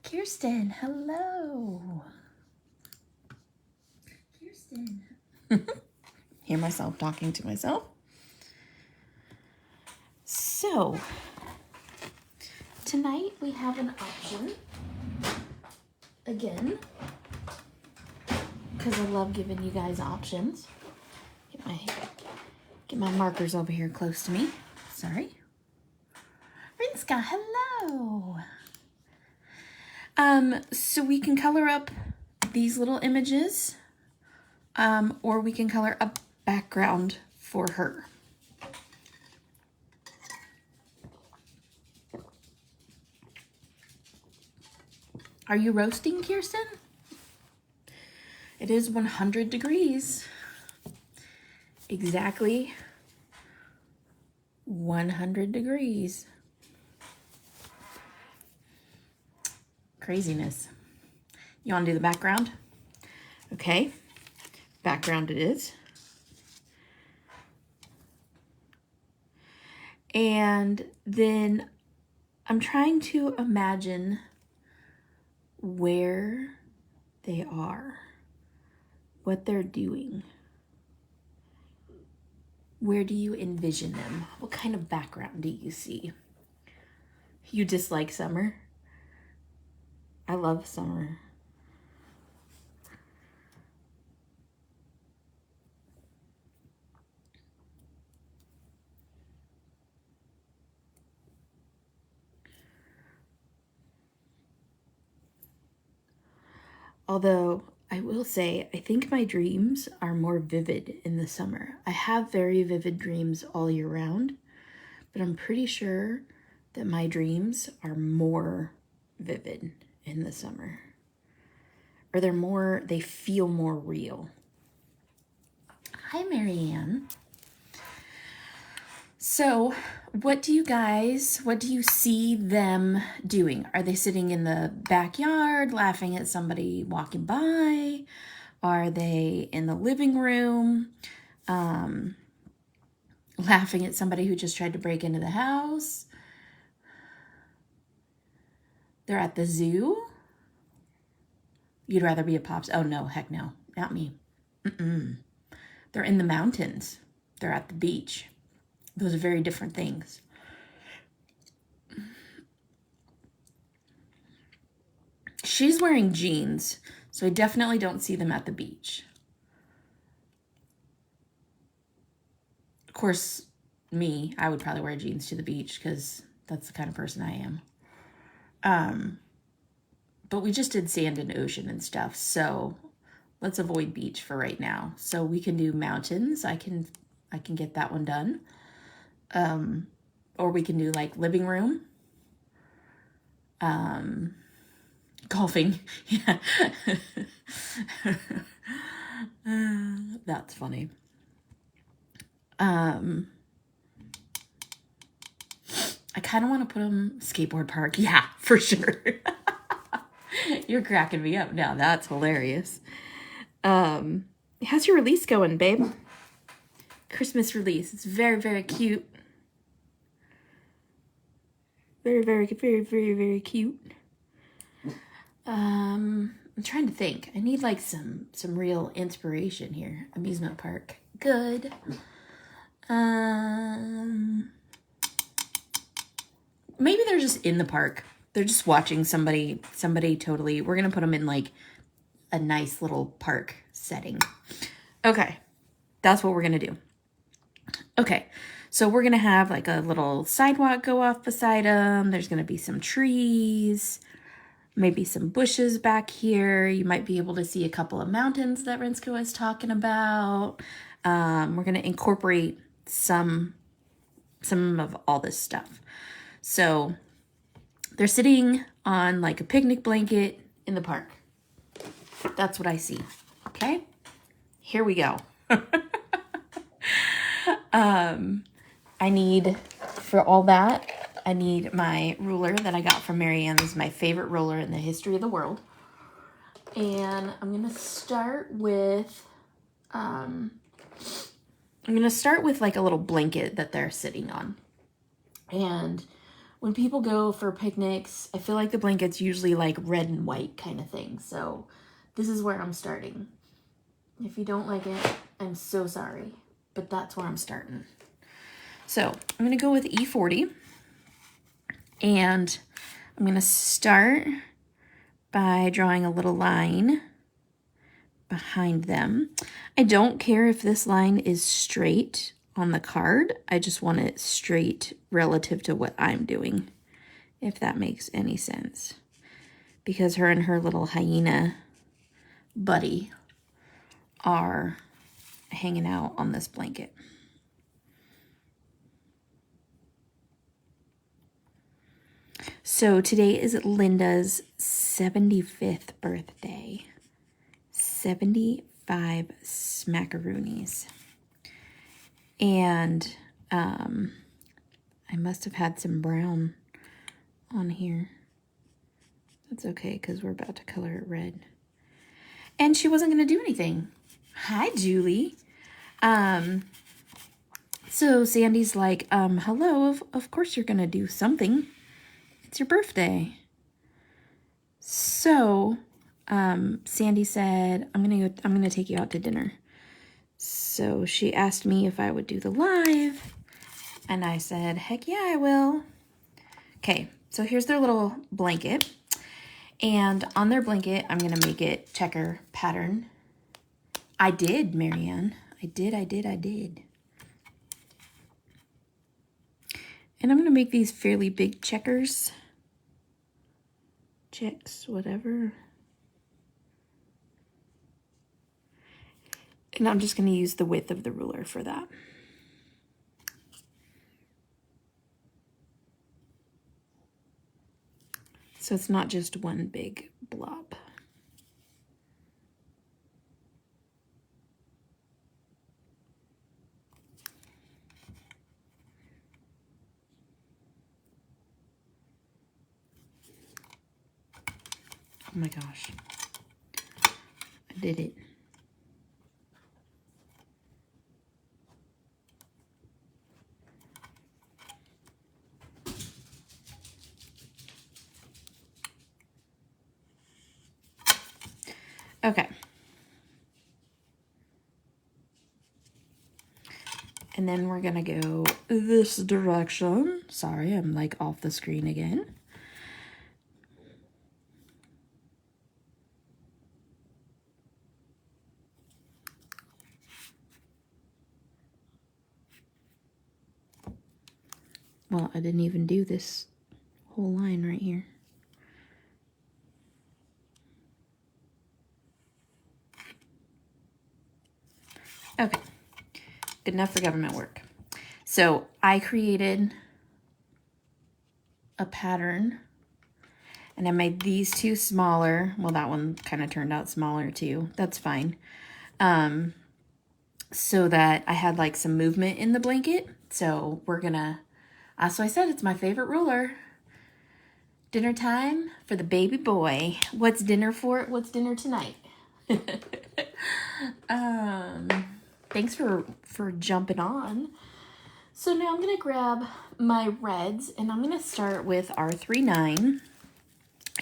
Kirsten, hello. Kirsten. Hear myself talking to myself. So, tonight we have an option. Again, because I love giving you guys options. Get my markers over here close to me. Sorry. Rinska, hello. So we can color up these little images, or we can color a background for her. Are you roasting, Kirsten? It is 100 degrees. Exactly 100 degrees. Craziness. You want to do the background? Okay. Background it is. And then I'm trying to imagine where they are, what they're doing. Where do you envision them? What kind of background do you see? You dislike summer? I love summer. Although, I will say, I think my dreams are more vivid in the summer. I have very vivid dreams all year round, but I'm pretty sure that my dreams are more vivid in the summer. Or they feel more real. Hi, Marianne. So, what do you see them doing? Are they sitting in the backyard laughing at somebody walking by? Are they in the living room laughing at somebody who just tried to break into the house? They're at the zoo? You'd rather be a pops? Oh, no, heck no. Not me. They're in the mountains. They're at the beach. Those are very different things. She's wearing jeans, so I definitely don't see them at the beach. Of course, I would probably wear jeans to the beach because that's the kind of person I am. But we just did sand and ocean and stuff, so let's avoid beach for right now. So we can do mountains. I can get that one done. Or we can do like living room. Golfing. Yeah. That's funny. I kind of want to put them skateboard park. Yeah, for sure. You're cracking me up now. That's hilarious. How's your release going, babe? Christmas release. It's very, very cute. Very, very, very, very, very cute. I'm trying to think. I need like some real inspiration here. Amusement park. Good. Maybe they're just in the park. They're just watching somebody totally. We're going to put them in like a nice little park setting. Okay. That's what we're going to do. Okay. So we're going to have like a little sidewalk go off beside them. There's going to be some trees, maybe some bushes back here. You might be able to see a couple of mountains that Rinska was talking about. We're going to incorporate some of all this stuff. So they're sitting on like a picnic blanket in the park. That's what I see. Okay, here we go. For all that, I need my ruler that I got from Marianne. This is my favorite ruler in the history of the world. And I'm going to start with like a little blanket that they're sitting on. And when people go for picnics, I feel like the blanket's usually like red and white kind of thing. So this is where I'm starting. If you don't like it, I'm so sorry, but that's where I'm starting. So I'm going to go with E40, and I'm going to start by drawing a little line behind them. I don't care if this line is straight on the card. I just want it straight relative to what I'm doing, if that makes any sense. Because her and her little hyena buddy are hanging out on this blanket. So today is Linda's 75th birthday. 75 smackaroonies. And I must have had some brown on here. That's okay, because we're about to color it red. And she wasn't going to do anything. Hi, Julie. So Sandy's like, hello, of course you're going to do something. It's your birthday. So, Sandy said, I'm going to take you out to dinner. So she asked me if I would do the live, and I said, heck yeah, I will. Okay, so here's their little blanket, and on their blanket, I'm going to make it checker pattern. I did, Marianne. I did. And I'm going to make these fairly big checkers. Checks, whatever. And I'm just going to use the width of the ruler for that. So it's not just one big blob. Oh my gosh. I did it. Okay. And then we're gonna go this direction. Sorry, I'm like off the screen again. Well, I didn't even do this whole line right here. Okay, good enough for government work. So I created a pattern, and I made these two smaller. Well, that one kind of turned out smaller too. That's fine. So that I had like some movement in the blanket. So we're gonna, so I said it's my favorite ruler. Dinner time for the baby boy. What's dinner for? What's dinner tonight? Thanks for jumping on. So now I'm gonna grab my reds, and I'm gonna start with R39,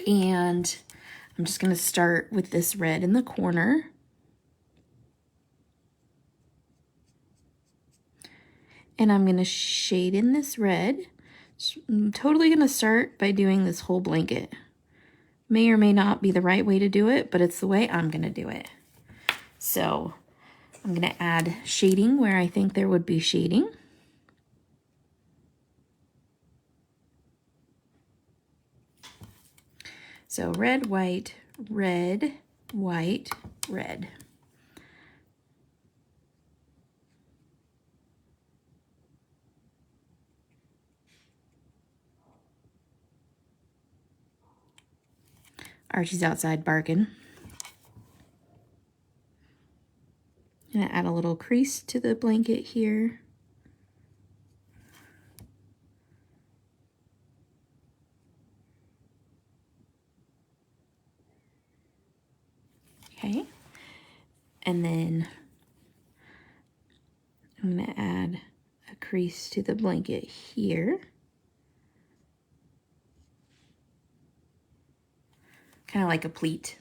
and I'm just gonna start with this red in the corner. And I'm gonna shade in this red. So I'm totally gonna start by doing this whole blanket. May or may not be the right way to do it, but it's the way I'm gonna do it. So I'm gonna add shading where I think there would be shading. So red, white, red, white, red. Archie's outside barking. I'm gonna add a little crease to the blanket here. Okay, and then I'm gonna add a crease to the blanket here. kind of like a pleat.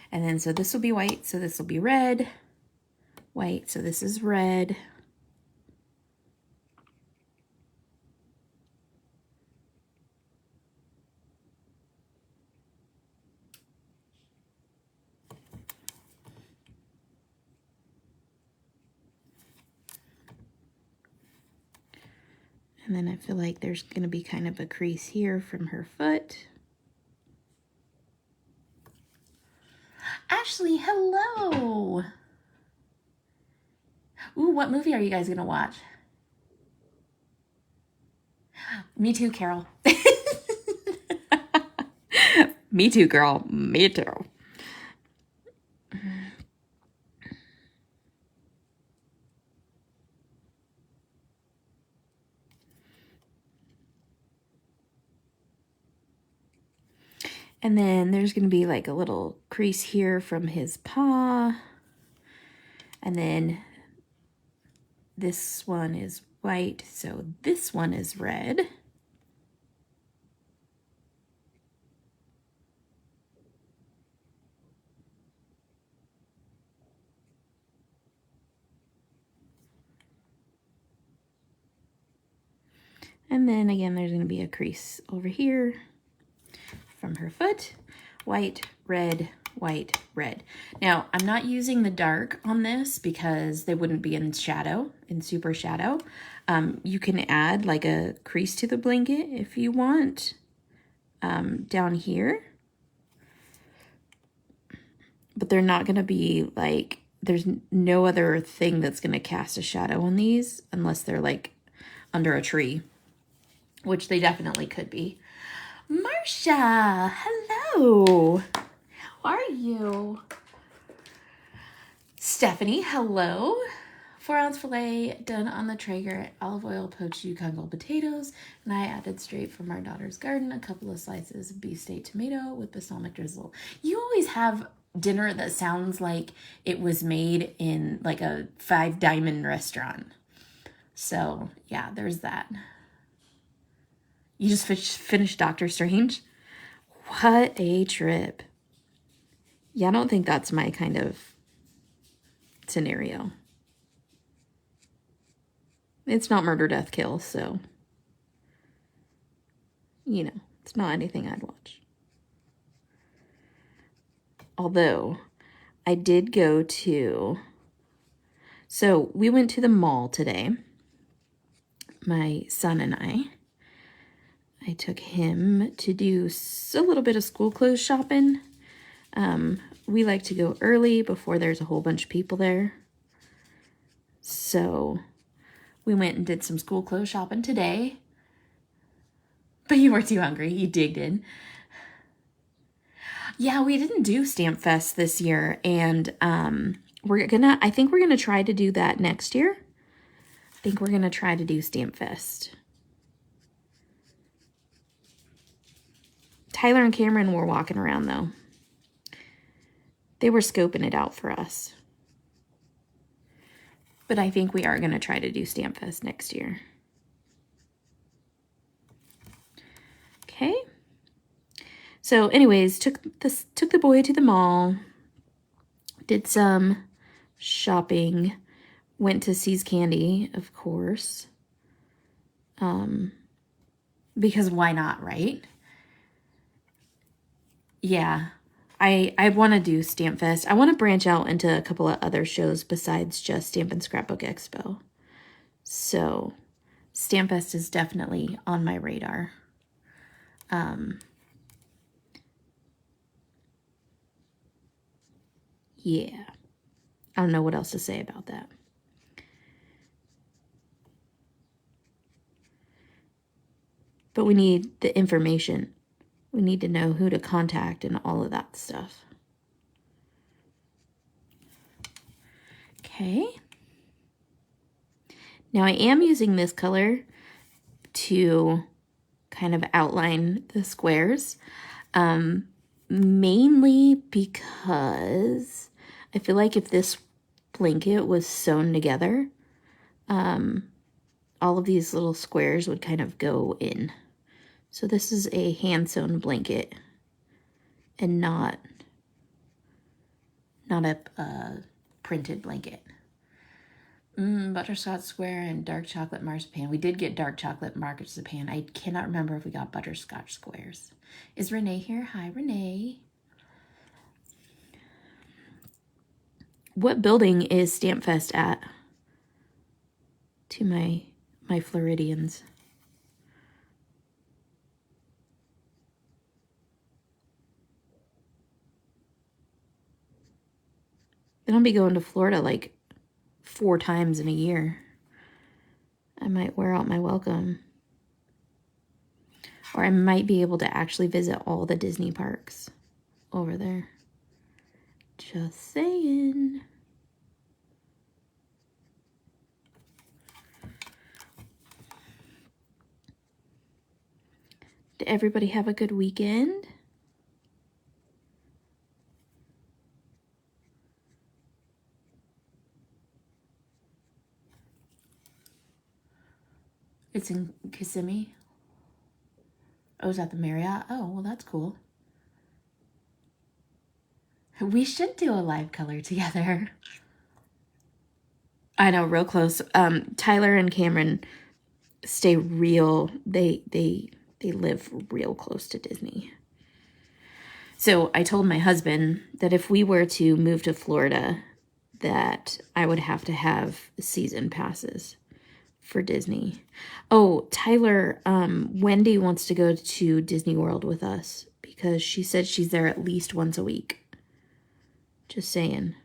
And then, so this will be white, so this will be red, white, so this is red. And then I feel like there's going to be kind of a crease here from her foot. Ashley, hello. Ooh, what movie are you guys going to watch? Me too, Carol. Me too, girl. Me too. And then there's going to be like a little crease here from his paw. And then this one is white, so this one is red. And then again, there's going to be a crease over here from her foot. White, red, white, red. Now, I'm not using the dark on this because they wouldn't be in shadow, in super shadow. You can add like a crease to the blanket if you want down here. But they're not going to be like, there's no other thing that's going to cast a shadow on these unless they're like under a tree, which they definitely could be. Marcia, hello. How are you? Stephanie, hello. 4-ounce filet done on the Traeger, olive oil, poached Yukon Gold potatoes, and I added straight from our daughter's garden a couple of slices of beef steak tomato with balsamic drizzle. You always have dinner that sounds like it was made in like a Five Diamond restaurant. So yeah, there's that. You just finished Doctor Strange? What a trip. Yeah, I don't think that's my kind of scenario. It's not murder, death, kill, so, you know, it's not anything I'd watch. Although, I did go to, so we went to the mall today, my son and I took him to do a little bit of school clothes shopping. We like to go early before there's a whole bunch of people there. So we went and did some school clothes shopping today. But you were too hungry. You digged in. Yeah, we didn't do Stamp Fest this year. And I think we're gonna try to do that next year. I think we're gonna try to do Stamp Fest. Tyler and Cameron were walking around though. They were scoping it out for us. But I think we are going to try to do Stamp Fest next year. Okay. So anyways, took the boy to the mall. Did some shopping. Went to See's Candy, of course. Because why not, right? Yeah. I want to do Stamp Fest. I want to branch out into a couple of other shows besides just Stamp and Scrapbook Expo. So, Stamp Fest is definitely on my radar. Yeah. I don't know what else to say about that. But we need the information. We need to know who to contact and all of that stuff. Okay. Now I am using this color to kind of outline the squares, mainly because I feel like if this blanket was sewn together, all of these little squares would kind of go in. So this is a hand-sewn blanket, and not a printed blanket. Butterscotch square and dark chocolate marzipan. We did get dark chocolate marzipan. I cannot remember if we got butterscotch squares. Is Renee here? Hi, Renee. What building is Stamp Fest at? To my Floridians. Then I'll be going to Florida like 4 times in a year. I might wear out my welcome. Or I might be able to actually visit all the Disney parks over there. Just saying. Did everybody have a good weekend? It's in Kissimmee. Oh, is that the Marriott? Oh, well, that's cool. We should do a live color together. I know, real close. Tyler and Cameron stay real. They live real close to Disney. So I told my husband that if we were to move to Florida, that I would have to have season passes for Disney. Oh, Tyler, Wendy wants to go to Disney World with us because she said she's there at least once a week. Just saying.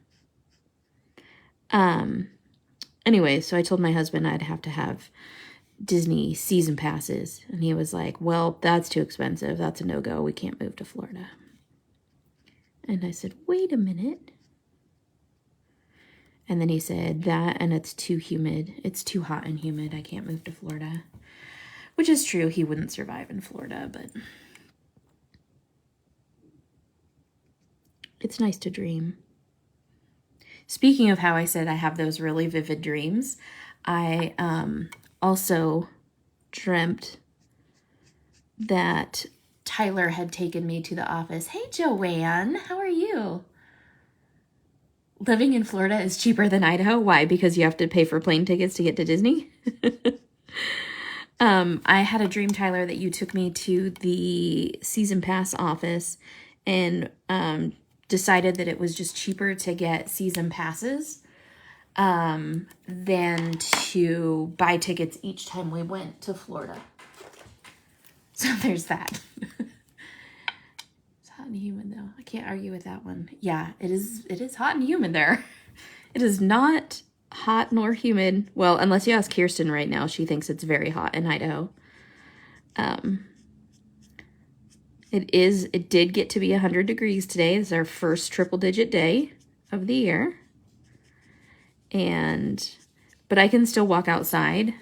Anyway, so I told my husband I'd have to have Disney season passes. And he was like, well, that's too expensive. That's a no-go. We can't move to Florida. And I said, wait a minute. And then he said that, and it's too humid. It's too hot and humid. I can't move to Florida. Which is true. He wouldn't survive in Florida, but it's nice to dream. Speaking of how I said I have those really vivid dreams, I also dreamt that Tyler had taken me to the office. Hey, Joanne, how are you? Living in Florida is cheaper than Idaho. Why? Because you have to pay for plane tickets to get to Disney? I had a dream, Tyler, that you took me to the season pass office and decided that it was just cheaper to get season passes than to buy tickets each time we went to Florida. So there's that. It's hot and humid though. I can't argue with that one. Yeah, it is hot and humid there. It is not hot nor humid. Well, unless you ask Kirsten right now, she thinks it's very hot in Idaho. It did get to be 100 degrees today. It's our first triple-digit day of the year. But I can still walk outside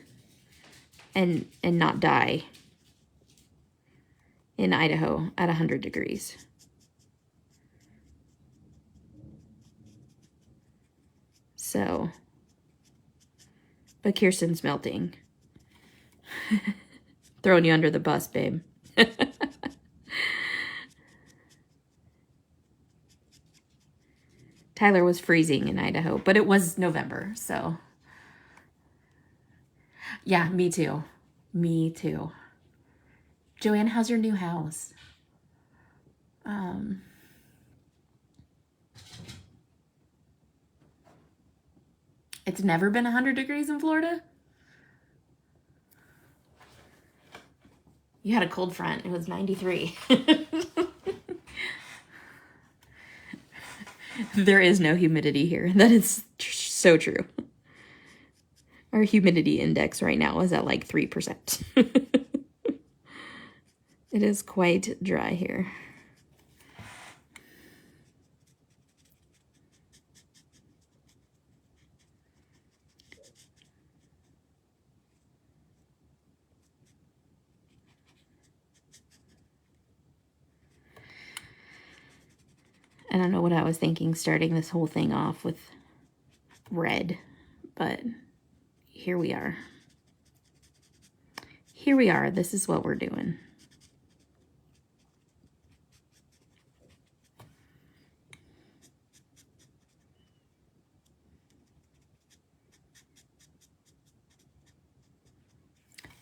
and not die in Idaho at 100 degrees. So, but Kirsten's melting. Throwing you under the bus, babe. Tyler was freezing in Idaho, but it was November, so. Yeah, me too. Me too. Joanne, how's your new house? It's never been 100 degrees in Florida? You had a cold front. It was 93. There is no humidity here. That is so true. Our humidity index right now is at like 3%. It is quite dry here. I don't know what I was thinking starting this whole thing off with red, but here we are. Here we are. This is what we're doing.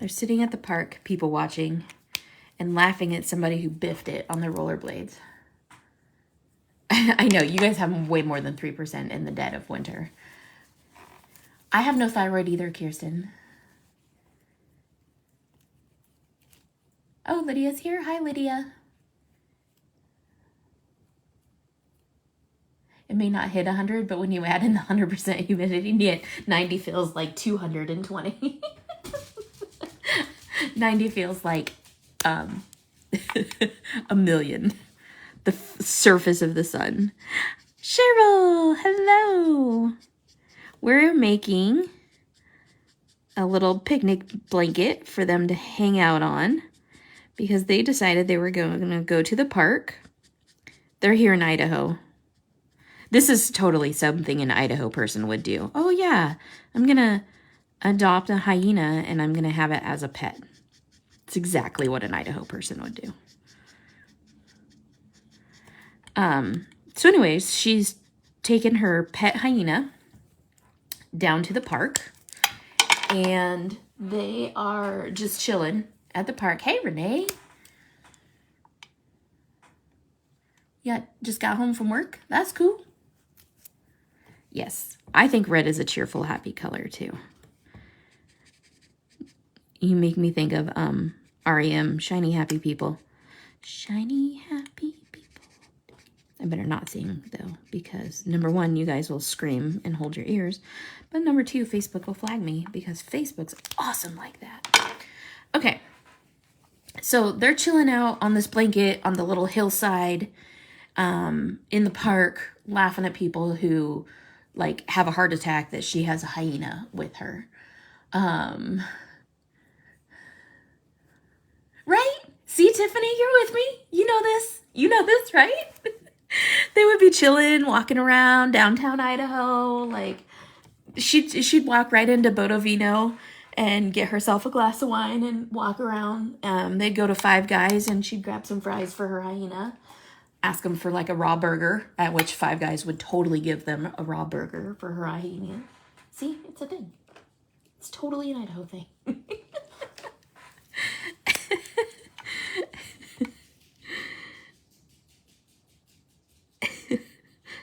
They're sitting at the park, people watching, and laughing at somebody who biffed it on their rollerblades. I know, you guys have way more than 3% in the dead of winter. I have no thyroid either, Kirsten. Oh, Lydia's here. Hi, Lydia. It may not hit 100, but when you add in the 100% humidity, 90 feels like 220. 90 feels like a million. The surface of the sun. Cheryl, hello. We're making a little picnic blanket for them to hang out on because they decided they were going to go to the park. They're here in Idaho. This is totally something an Idaho person would do. Oh yeah, I'm going to adopt a hyena and I'm going to have it as a pet. It's exactly what an Idaho person would do. So anyways, she's taken her pet hyena down to the park and they are just chilling at the park. Hey, Renee. Yeah, just got home from work. That's cool. Yes, I think red is a cheerful, happy color too. You make me think of REM, Shiny Happy People. Shiny Happy People. I better not sing though, because number one, you guys will scream and hold your ears. But number two, Facebook will flag me because Facebook's awesome like that. Okay, so they're chilling out on this blanket on the little hillside in the park, laughing at people who like have a heart attack that she has a hyena with her. Right? See, Tiffany, you're with me. You know this. You know this, right? They would be chilling, walking around downtown Idaho. Like, she'd walk right into Bodovino and get herself a glass of wine and walk around. They'd go to Five Guys and she'd grab some fries for her hyena. Ask them for like a raw burger, at which Five Guys would totally give them a raw burger for her hyena. See, it's a thing. It's totally an Idaho thing.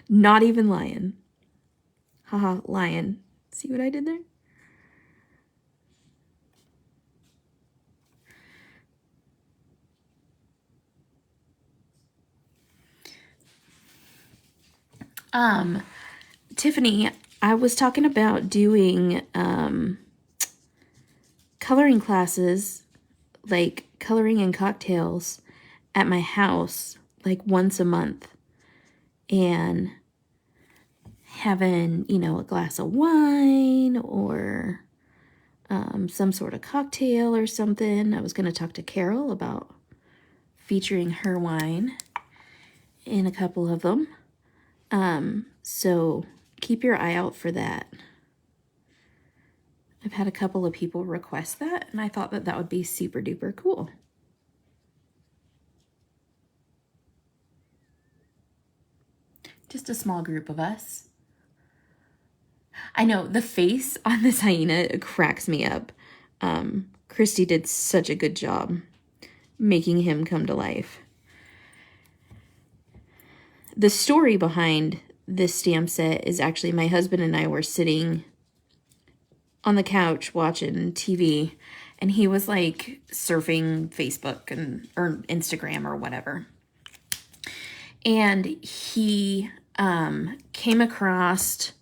Not even lion. Haha, lion. See what I did there? Tiffany, I was talking about doing coloring classes, like coloring and cocktails at my house, like once a month. And having, you know, a glass of wine or some sort of cocktail or something. I was going to talk to Carol about featuring her wine in a couple of them. So keep your eye out for that. I've had a couple of people request that, and I thought that that would be super duper cool. Just a small group of us. I know, the face on this hyena cracks me up. Christy did such a good job making him come to life. The story behind this stamp set is actually my husband and I were sitting on the couch watching TV, and he was like surfing Facebook or Instagram or whatever. And he came across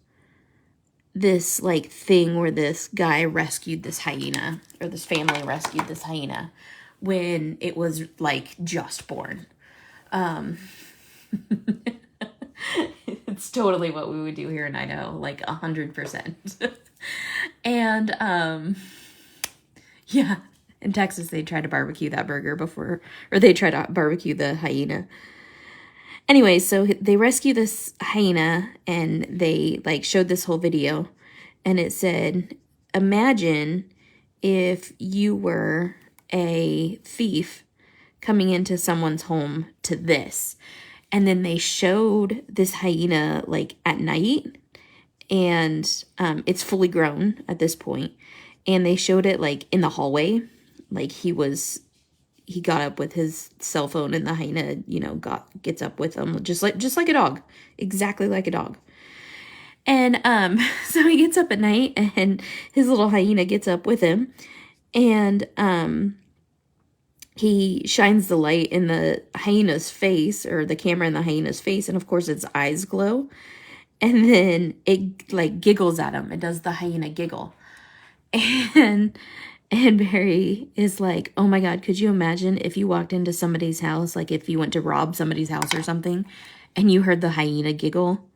this like thing where this guy rescued this hyena, or this family rescued this hyena when it was like just born. It's totally what we would do here in Idaho, like 100%. And yeah, in Texas they try to barbecue that burger before, or they try to barbecue the hyena. Anyway, so they rescue this hyena and they like showed this whole video, and it said, imagine if you were a thief coming into someone's home to this. And then they showed this hyena like at night, and it's fully grown at this point, And they showed it like in the hallway. Like he got up with his cell phone and the hyena, you know, gets up with him just like a dog. Exactly like a dog. And so he gets up at night and his little hyena gets up with him, and he shines the light in the hyena's face, or the camera in the hyena's face, and of course its eyes glow. And then it like giggles at him. It does the hyena giggle. And Barry is like, oh my God, could you imagine if you walked into somebody's house, like if you went to rob somebody's house or something, and you heard the hyena giggle?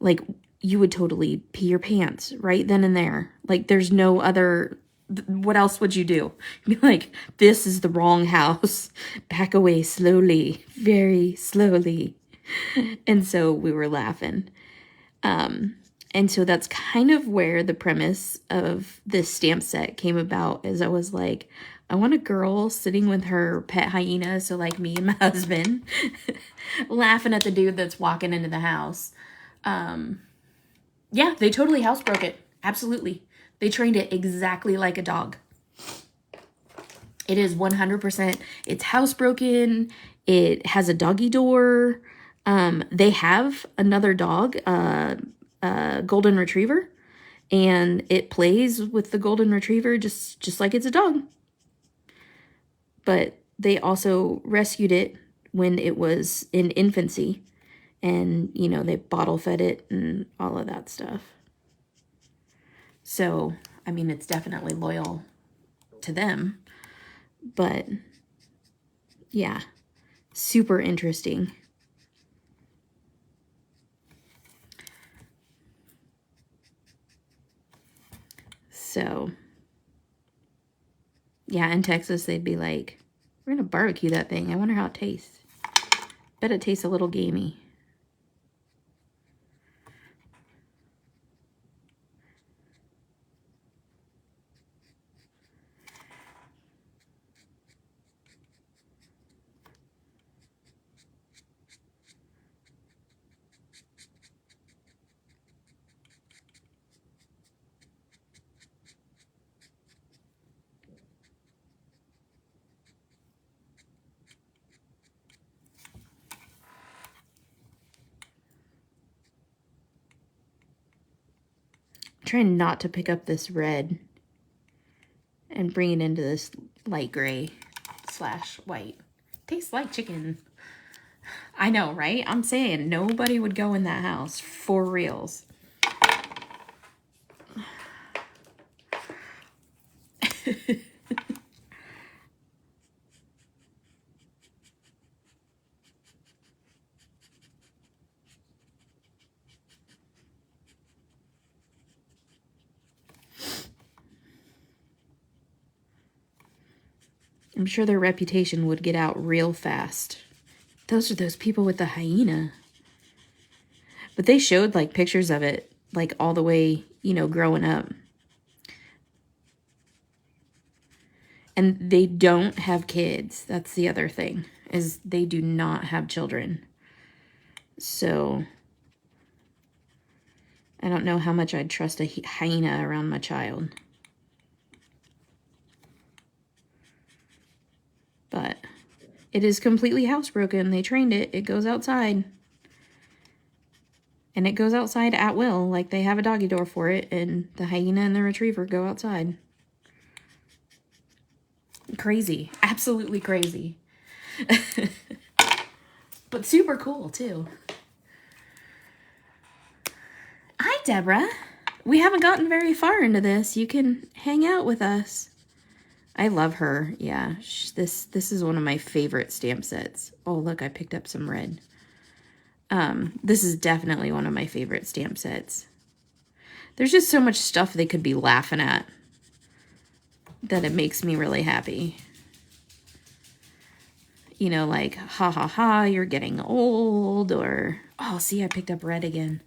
Like, you would totally pee your pants right then and there. Like, there's no other, what else would you do? You'd be like, this is the wrong house. Back away slowly, very slowly. And so we were laughing. And so that's kind of where the premise of this stamp set came about, is I was like, I want a girl sitting with her pet hyena, so like me and my husband, laughing at the dude that's walking into the house. Yeah, they totally housebroke it. Absolutely. They trained it exactly like a dog. It is 100%. It's housebroken. It has a doggy door. They have another dog, golden retriever, and it plays with the golden retriever just like it's a dog. But they also rescued it when it was in infancy, and you know, they bottle fed it and all of that stuff. So I mean, it's definitely loyal to them, but yeah, super interesting. So, yeah, in Texas, they'd be like, we're going to barbecue that thing. I wonder how it tastes. Bet it tastes a little gamey. Trying not to pick up this red and bring it into this light gray / white. Tastes like chicken. I know, right? I'm saying nobody would go in that house for reals. I'm sure their reputation would get out real fast. Those are those people with the hyena. But they showed like pictures of it, like all the way, you know, growing up. And they don't have kids. That's the other thing, is they do not have children. So I don't know how much I'd trust a hyena around my child. But it is completely housebroken. They trained it. It goes outside. And it goes outside at will. Like, they have a doggy door for it, and the hyena and the retriever go outside. Crazy. Absolutely crazy. But super cool, too. Hi, Deborah. We haven't gotten very far into this. You can hang out with us. I love her. Yeah, this is one of my favorite stamp sets. Oh, look, I picked up some red. This is definitely one of my favorite stamp sets. There's just so much stuff they could be laughing at that it makes me really happy. You know, like, ha ha ha, you're getting old, or, oh, see, I picked up red again.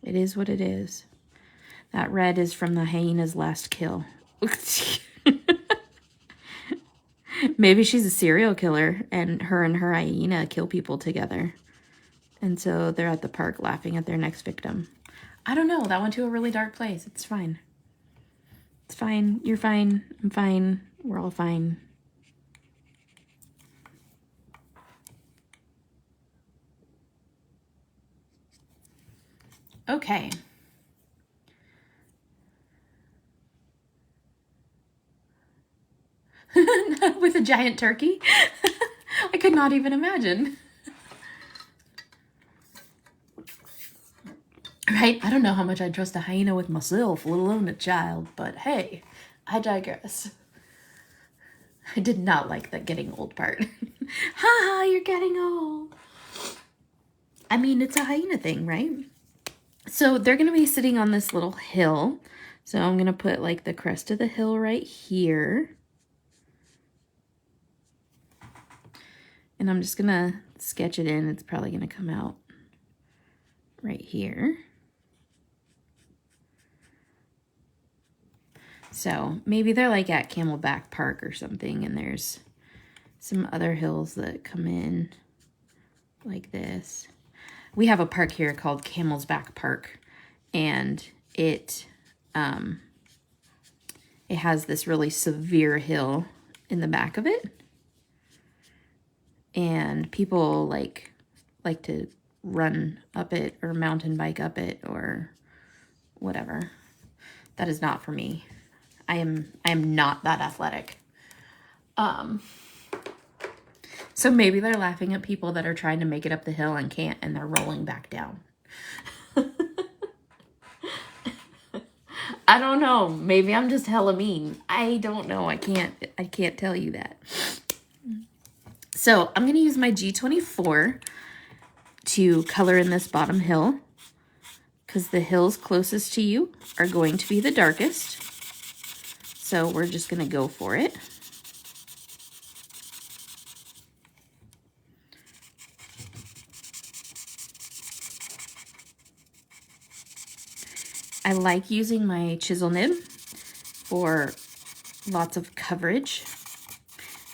It is what it is. That red is from the hyena's last kill. Maybe she's a serial killer, and her hyena kill people together. And so they're at the park laughing at their next victim. I don't know. That went to a really dark place. It's fine. It's fine. You're fine. I'm fine. We're all fine. Okay. With a giant turkey? I could not even imagine. Right? I don't know how much I'd trust a hyena with myself, let alone a child, but hey, I digress. I did not like that getting old part. Ha, you're getting old. I mean, it's a hyena thing, right? So they're going to be sitting on this little hill. So I'm going to put like the crest of the hill right here. And I'm just going to sketch it in. It's probably going to come out right here. So maybe they're like at Camelback Park or something, and there's some other hills that come in like this. We have a park here called Camel's Back Park, and it has this really severe hill in the back of it. And people like to run up it or mountain bike up it or whatever. That is not for me. I am not that athletic. So maybe they're laughing at people that are trying to make it up the hill and can't, and they're rolling back down. I don't know. Maybe I'm just hella mean. I don't know. I can't tell you that. So I'm going to use my G24 to color in this bottom hill, because the hills closest to you are going to be the darkest. So we're just going to go for it. I like using my chisel nib for lots of coverage.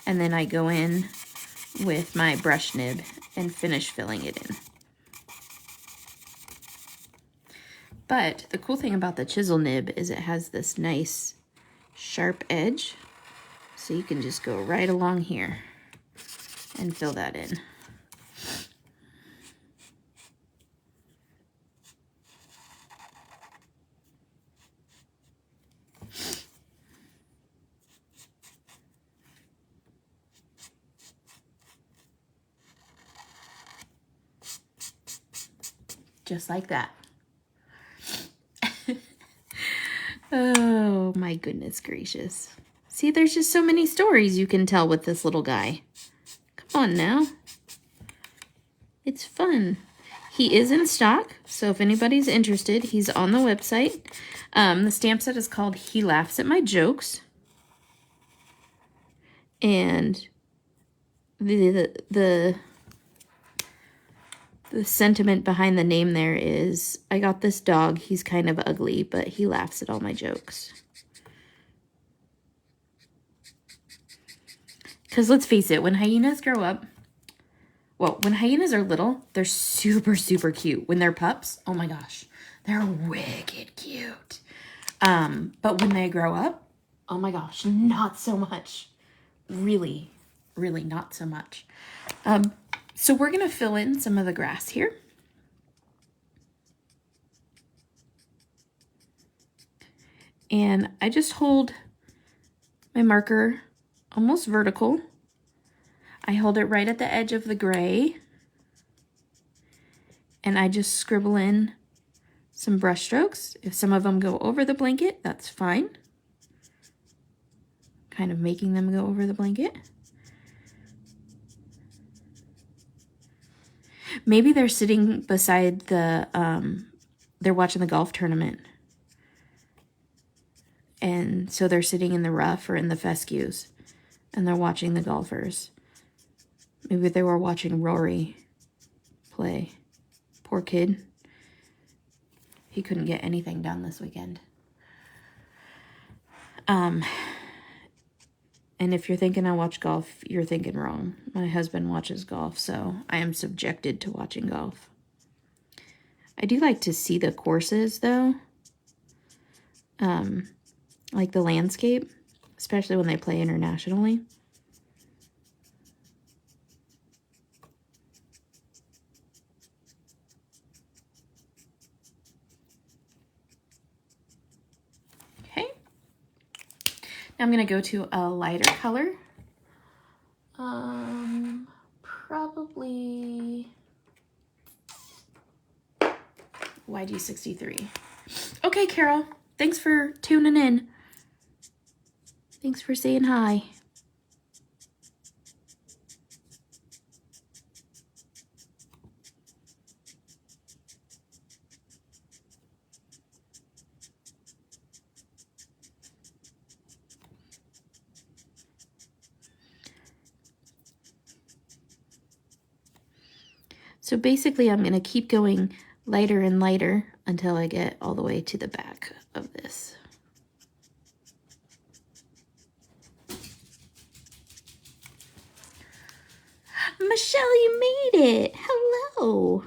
And then I go in with my brush nib and finish filling it in. But the cool thing about the chisel nib is it has this nice sharp edge, so you can just go right along here and fill that in. Just like that. Oh my goodness gracious. See, there's just so many stories you can tell with this little guy. Come on now. It's fun. He is in stock, so if anybody's interested, he's on the website. The stamp set is called He Laughs at My Jokes. And the sentiment behind the name there is, I got this dog, he's kind of ugly, but he laughs at all my jokes. Because let's face it, when hyenas grow up, well, when hyenas are little, they're super, super cute. When they're pups, oh my gosh, they're wicked cute. But when they grow up, oh my gosh, not so much. Really, really not so much. So we're going to fill in some of the grass here. And I just hold my marker almost vertical. I hold it right at the edge of the gray. And I just scribble in some brush strokes. If some of them go over the blanket, that's fine. Kind of making them go over the blanket. Maybe they're sitting beside the, they're watching the golf tournament. And so they're sitting in the rough or in the fescues, and they're watching the golfers. Maybe they were watching Rory play. Poor kid. He couldn't get anything done this weekend. And if you're thinking I watch golf, you're thinking wrong. My husband watches golf, so I am subjected to watching golf. I do like to see the courses though. Like the landscape, especially when they play internationally. Okay. Now I'm going to go to a lighter color. Probably YG63. Okay, Carol. Thanks for tuning in. Thanks for saying hi. So basically I'm going to keep going lighter and lighter until I get all the way to the back of this. Michelle, you made it. Hello.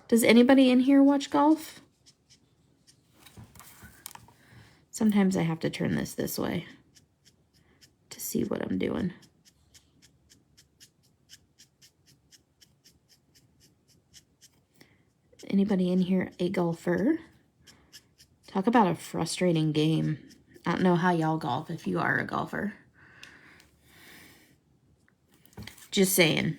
Does anybody in here watch golf? Sometimes I have to turn this way to see what I'm doing. Anybody in here a golfer? Talk about a frustrating game. I don't know how y'all golf if you are a golfer. Just saying.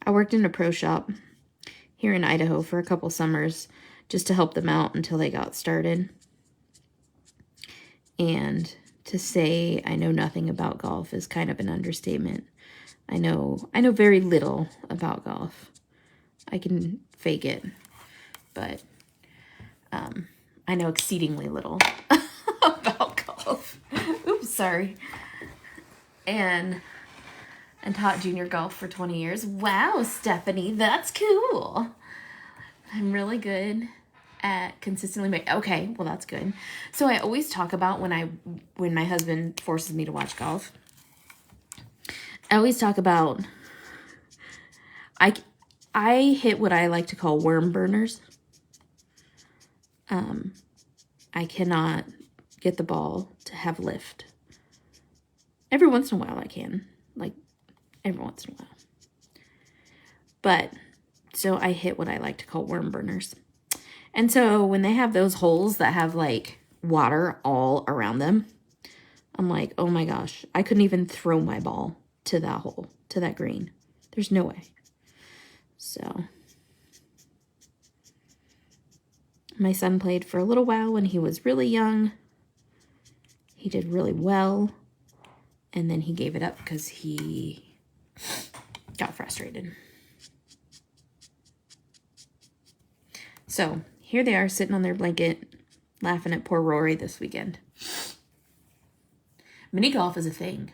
I worked in a pro shop here in Idaho for a couple summers just to help them out until they got started. And to say I know nothing about golf is kind of an understatement. I know very little about golf. I can fake it, but I know exceedingly little about golf. Oops, sorry. And taught junior golf for 20 years. Wow, Stephanie, that's cool. I'm really good at consistently okay, well that's good. So I always talk about when my husband forces me to watch golf, I always talk about I hit what I like to call worm burners. I cannot get the ball to have lift. Every once in a while I can, like every once in a while. But so I hit what I like to call worm burners. And so when they have those holes that have like water all around them, I'm like, oh my gosh, I couldn't even throw my ball to that hole, to that green. There's no way. So my son played for a little while when he was really young. He did really well. And then he gave it up because he got frustrated. So here they are sitting on their blanket, laughing at poor Rory this weekend. Mini golf is a thing.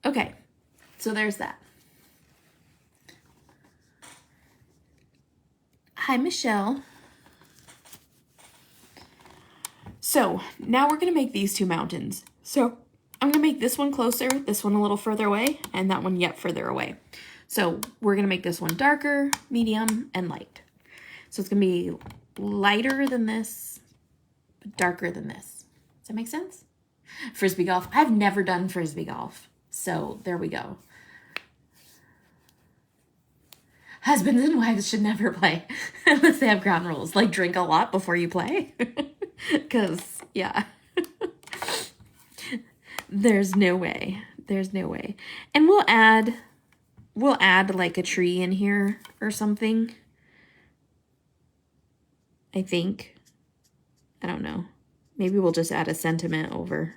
Okay, so there's that. Hi, Michelle. So now we're going to make these two mountains. So I'm going to make this one closer, this one a little further away, and that one yet further away. So we're going to make this one darker, medium, and light. So it's going to be lighter than this, but darker than this. Does that make sense? Frisbee golf. I've never done Frisbee golf. So there we go. Husbands and wives should never play unless they have ground rules. Like drink a lot before you play. Because, yeah. There's no way. There's no way. And we'll add like a tree in here or something. I think. I don't know. Maybe we'll just add a sentiment over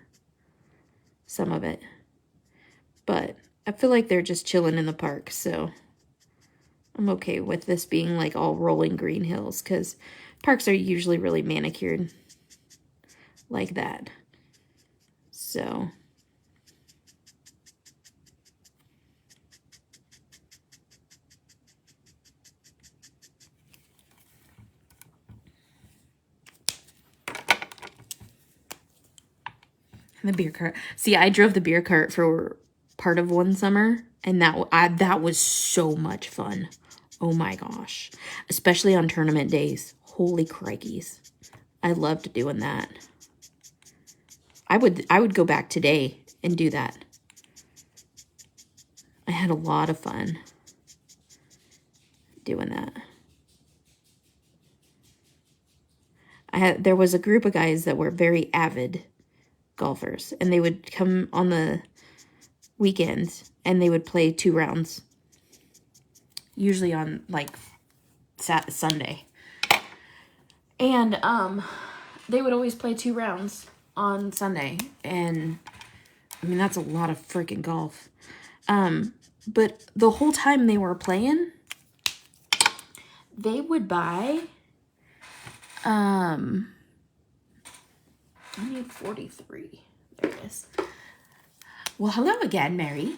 some of it. But I feel like they're just chilling in the park, so I'm okay with this being like all rolling green hills because parks are usually really manicured like that. So And the beer cart. See, I drove the beer cart for part of one summer, and that was so much fun. Oh my gosh. Especially on tournament days. Holy crikeys. I loved doing that. I would go back today and do that. I had a lot of fun doing that. There was a group of guys that were very avid golfers, and they would come on the weekends and they would play 2 rounds, usually on like Sunday. And they would always play 2 rounds on Sunday, and I mean that's a lot of freaking golf. But the whole time they were playing, they would buy I need 43. There it is. Well, hello again, Mary.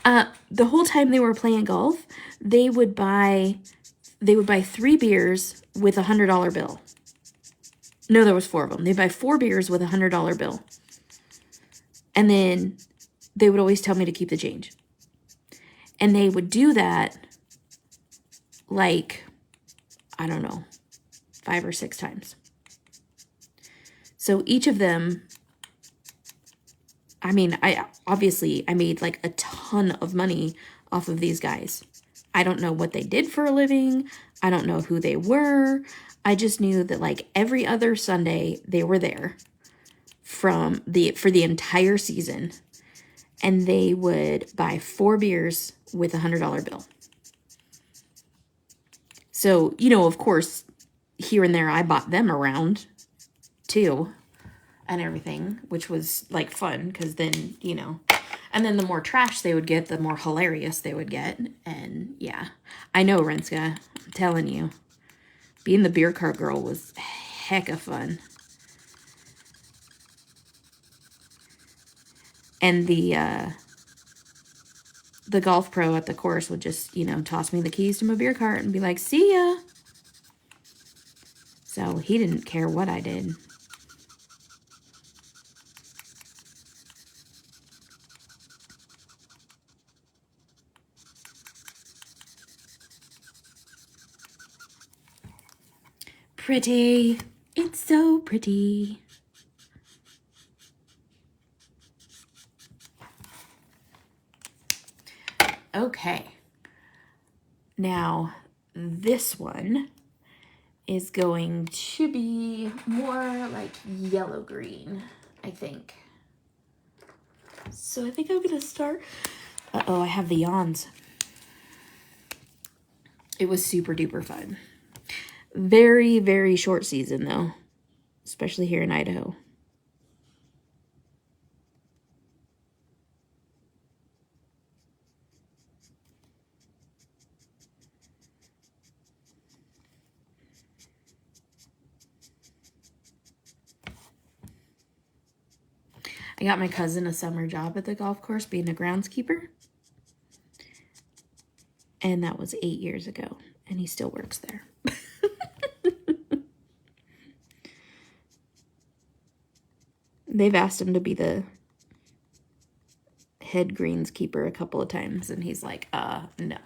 The whole time they were playing golf, they would buy 3 beers with a $100 bill. No, there was 4 of them. They'd buy 4 beers with a $100 bill. And then they would always tell me to keep the change. And they would do that like, I don't know, 5 or 6 times. So each of them, I mean, I made like a ton of money off of these guys. I don't know what they did for a living. I don't know who they were. I just knew that like every other Sunday they were there for the entire season, and they would buy 4 beers with a $100 bill. So, you know, of course, here and there I bought them around too and everything, which was like fun because then, you know, and then the more trash they would get, the more hilarious they would get. And yeah, I know, Renska, I'm telling you, being the beer cart girl was heck of fun. And the golf pro at the course would just, you know, toss me the keys to my beer cart and be like, see ya. So he didn't care what I did. Pretty. It's so pretty. Okay. Now, this one is going to be more like yellow-green, I think. So I think I'm going to start... Uh-oh, I have the yawns. It was super duper fun. Very, very short season, though. Especially here in Idaho. I got my cousin a summer job at the golf course being a groundskeeper. And that was 8 years ago. And he still works there. They've asked him to be the head greenskeeper a couple of times. And he's like, no.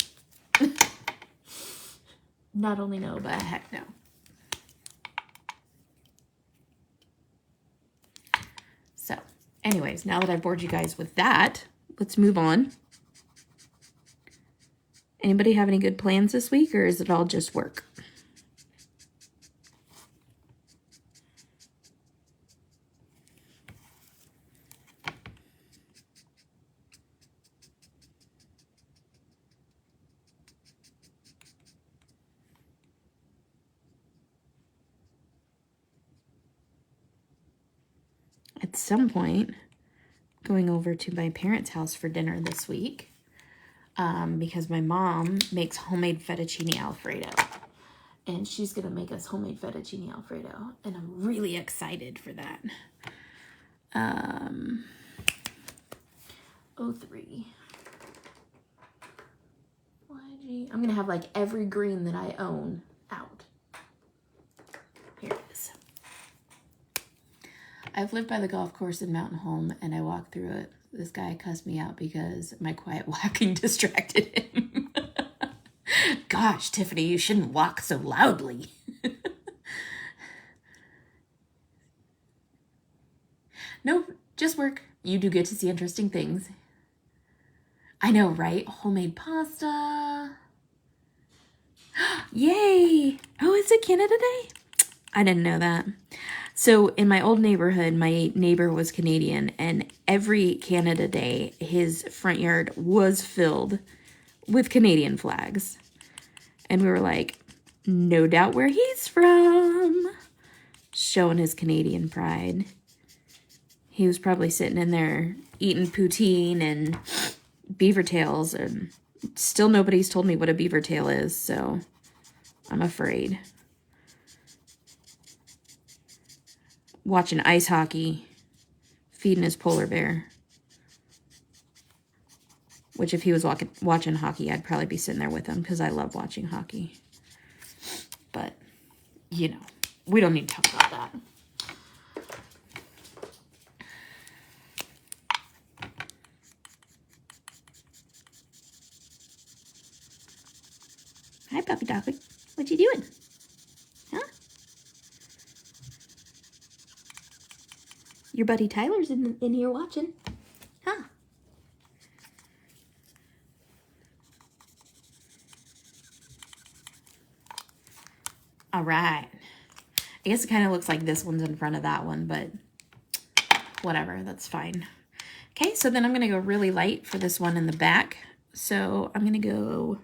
Not only no, but heck no. So, anyways, now that I've bored you guys with that, let's move on. Anybody have any good plans this week, or is it all just work? At some point, going over to my parents' house for dinner this week, because my mom makes homemade fettuccine Alfredo. And she's going to make us homemade fettuccine Alfredo. And I'm really excited for that. 03. YG. I'm going to have like every green that I own out. Here it is. I've lived by the golf course in Mountain Home, and I walked through it. This guy cussed me out because my quiet walking distracted him. Gosh, Tiffany, you shouldn't walk so loudly. No, just work. You do get to see interesting things. I know, right? Homemade pasta. Yay! Oh, is it Canada Day? I didn't know that. So in my old neighborhood, my neighbor was Canadian, and every Canada Day, his front yard was filled with Canadian flags. And we were like, no doubt where he's from. Showing his Canadian pride. He was probably sitting in there eating poutine and beaver tails, and still nobody's told me what a beaver tail is, so I'm afraid. Watching ice hockey, feeding his polar bear. Which if he was watching hockey, I'd probably be sitting there with him because I love watching hockey. But, you know, we don't need to talk about that. Hi, puppy doggy. What you doing? Huh? Your buddy Tyler's in here watching. Huh? All right. I guess it kind of looks like this one's in front of that one, but whatever. That's fine. Okay, so then I'm going to go really light for this one in the back. So I'm going to go...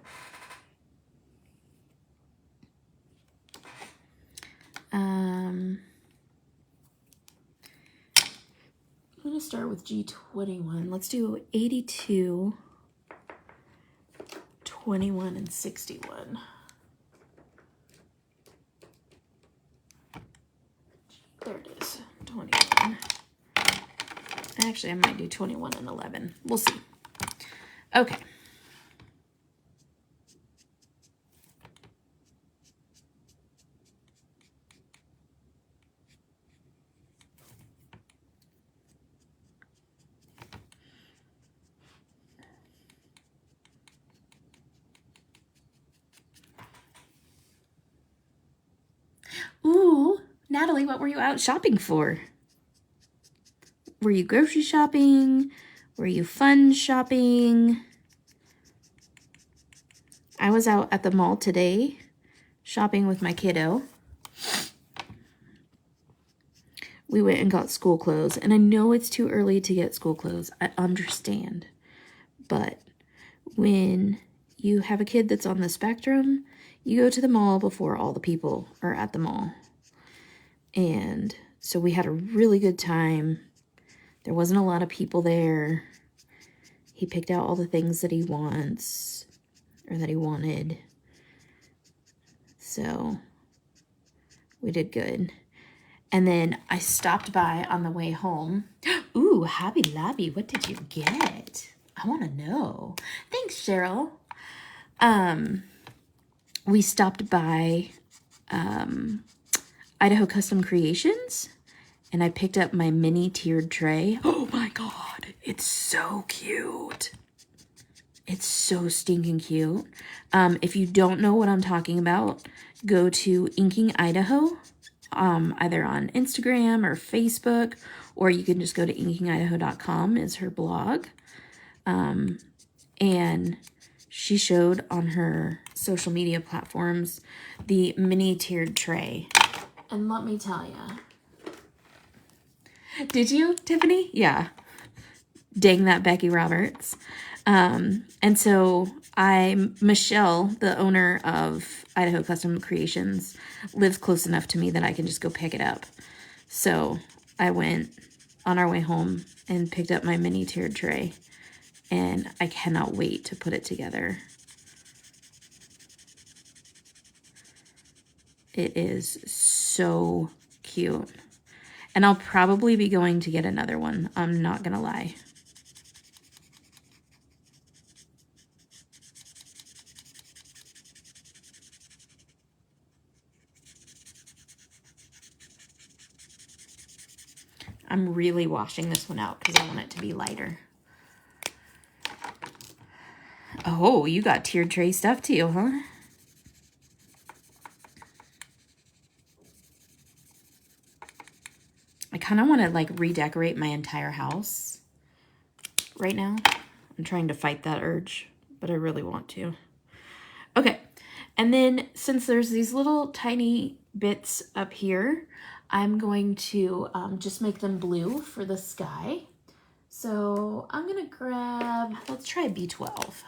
I'm going to start with G21. Let's do 82, 21, and 61. There it is, 21. Actually, I might do 21 and 11. We'll see. Okay. Ooh, Natalie, what were you out shopping for? Were you grocery shopping? Were you fun shopping? I was out at the mall today shopping with my kiddo. We went and got school clothes, and I know it's too early to get school clothes. I understand. But when you have a kid that's on the spectrum, you go to the mall before all the people are at the mall. And so we had a really good time. There wasn't a lot of people there. He picked out all the things that he wants, or that he wanted. So we did good. And then I stopped by on the way home. Ooh, Hobby Lobby, what did you get? I want to know. Thanks, Cheryl. We stopped by Idaho Custom Creations, and I picked up my mini tiered tray. Oh my God, it's so cute. It's so stinking cute. If you don't know what I'm talking about, go to Inking Idaho, either on Instagram or Facebook, or you can just go to inkingidaho.com is her blog. And she showed on her social media platforms the mini tiered tray. And let me tell you. Did you, Tiffany? Yeah. Dang that Becky Roberts. And so Michelle, the owner of Idaho Custom Creations, lives close enough to me that I can just go pick it up. So I went on our way home and picked up my mini tiered tray. And I cannot wait to put it together. It is so cute. And I'll probably be going to get another one. I'm not going to lie. I'm really washing this one out because I want it to be lighter. Oh, you got tiered tray stuff too, huh? I kind of want to like redecorate my entire house right now. I'm trying to fight that urge, but I really want to. Okay, and then since there's these little tiny bits up here, I'm going to just make them blue for the sky. So I'm gonna grab, let's try B12.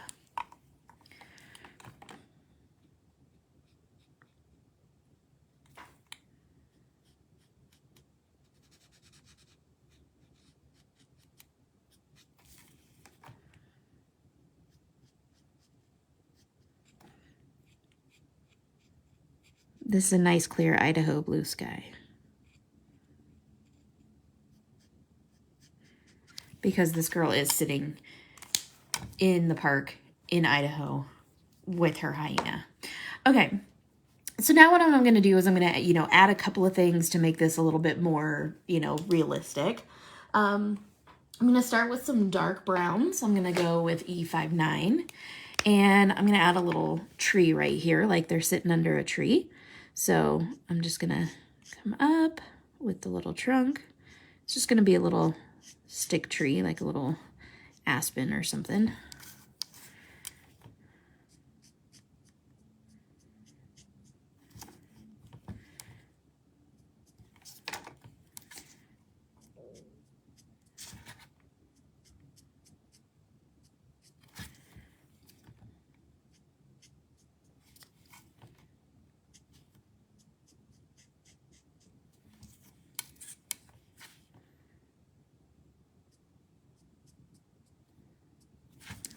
This is a nice clear Idaho blue sky. Because this girl is sitting in the park in Idaho with her hyena. Okay, so now what I'm going to do is I'm going to, add a couple of things to make this a little bit more, realistic. I'm going to start with some dark browns. I'm going to go with E59. And I'm going to add a little tree right here, like they're sitting under a tree. So I'm just going to come up with the little trunk. It's just going to be a little stick tree, like a little aspen or something.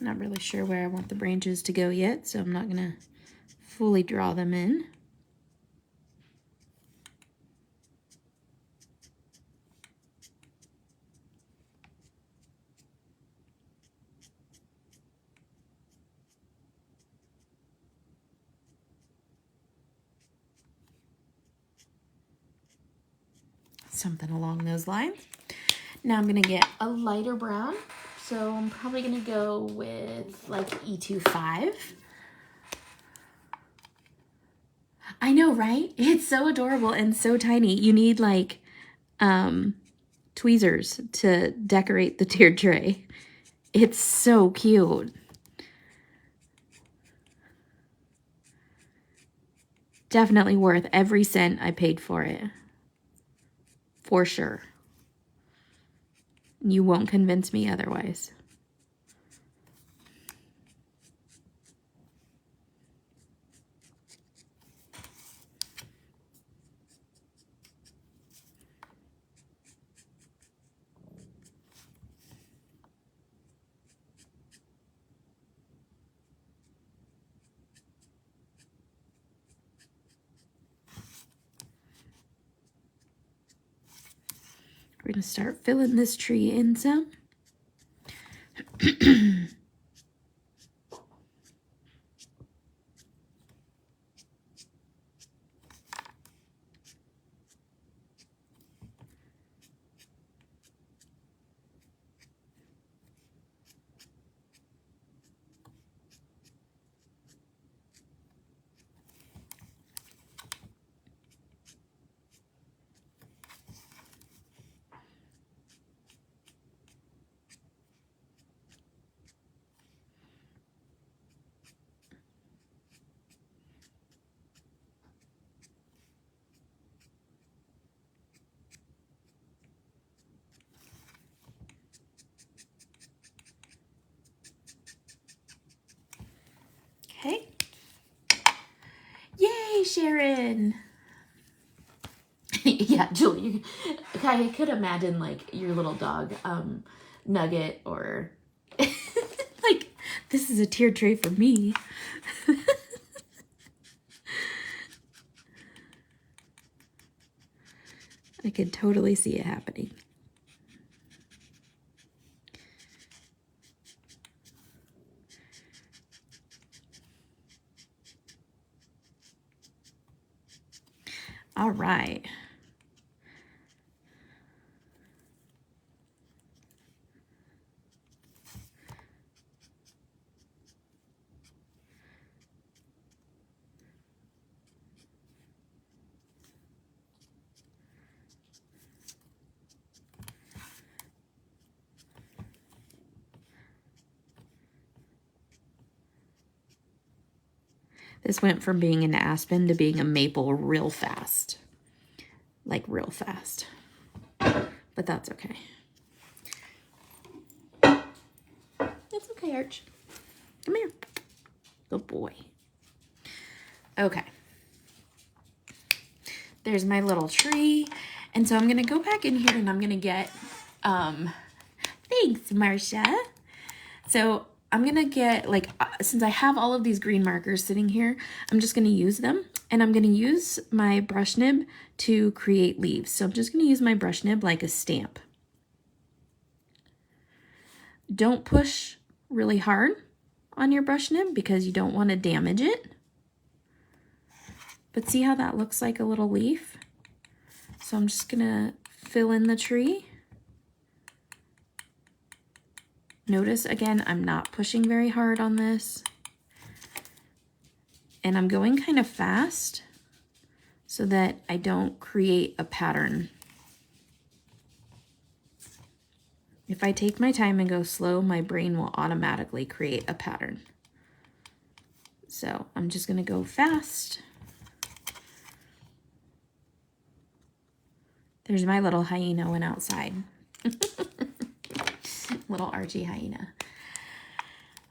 Not really sure where I want the branches to go yet, so I'm not going to fully draw them in. Something along those lines. Now I'm going to get a lighter brown. So I'm probably going to go with like E25. I know, right? It's so adorable and so tiny. You need like tweezers to decorate the tiered tray. It's so cute. Definitely worth every cent I paid for it. For sure. You won't convince me otherwise. We're going to start filling this tree in some. Okay. Yay, Sharon. Yeah, Julie, I could imagine like your little dog, Nugget, or like, this is a tiered tray for me. I could totally see it happening. All right. This went from being an aspen to being a maple real fast. Like real fast. But that's okay. That's okay, Arch. Come here. Good boy. Okay. There's my little tree. And so I'm going to go back in here and I'm going to get, thanks, Marcia. So I'm going to get, like, since I have all of these green markers sitting here, I'm just going to use them. And I'm going to use my brush nib to create leaves. So I'm just going to use my brush nib like a stamp. Don't push really hard on your brush nib because you don't want to damage it. But see how that looks like a little leaf? So I'm just gonna fill in the tree. Notice again, I'm not pushing very hard on this. And I'm going kind of fast so that I don't create a pattern. If I take my time and go slow, my brain will automatically create a pattern. So I'm just gonna go fast. There's my little hyena went outside. Little Archie hyena.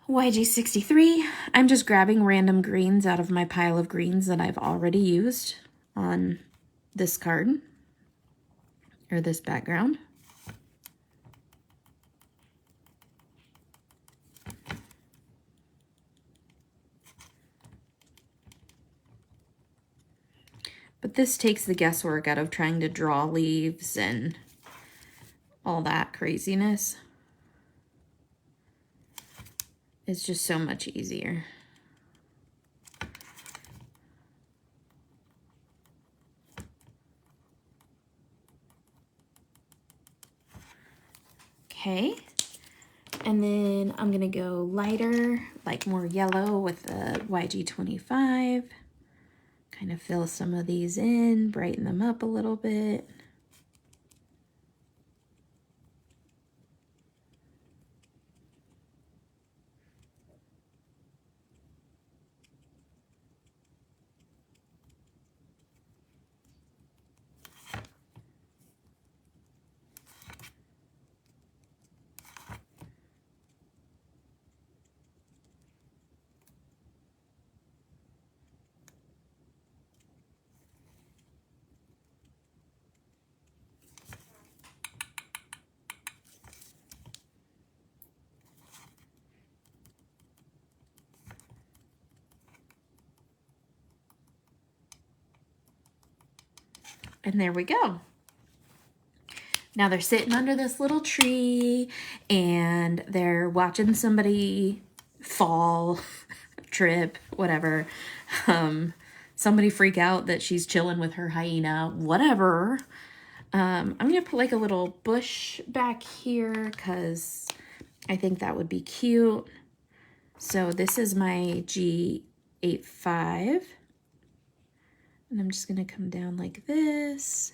YG63. I'm just grabbing random greens out of my pile of greens that I've already used on this card or this background. But this takes the guesswork out of trying to draw leaves and all that craziness. It's just so much easier. Okay. And then I'm gonna go lighter, like more yellow with the YG25. Kind of fill some of these in, brighten them up a little bit. And there we go. Now they're sitting under this little tree and they're watching somebody fall, trip, whatever. Somebody freak out that she's chilling with her hyena, whatever. I'm gonna put like a little bush back here because I think that would be cute. So this is my G85. And I'm just gonna come down like this.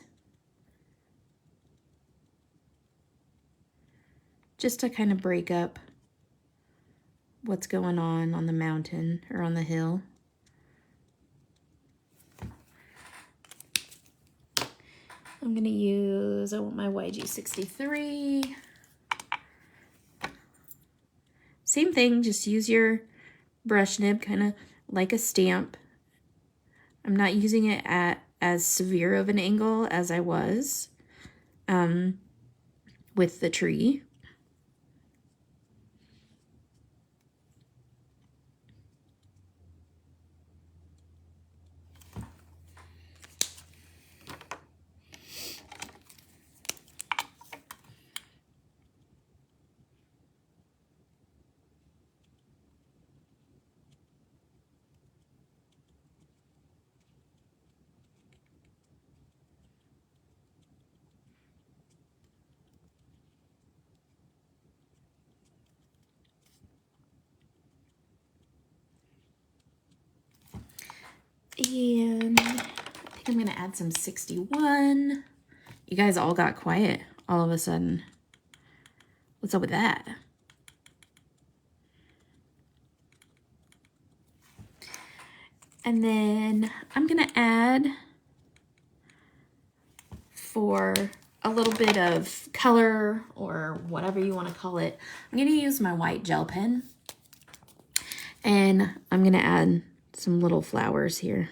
Just to kind of break up what's going on the mountain or on the hill. I'm gonna use, I want my YG63. Same thing, just use your brush nib kind of like a stamp. I'm not using it at as severe of an angle as I was with the tree. And I think I'm gonna add some 61. You guys all got quiet all of a sudden. What's up with that? And then I'm gonna add, for a little bit of color or whatever you want to call it, I'm gonna use my white gel pen, and I'm gonna add some little flowers here.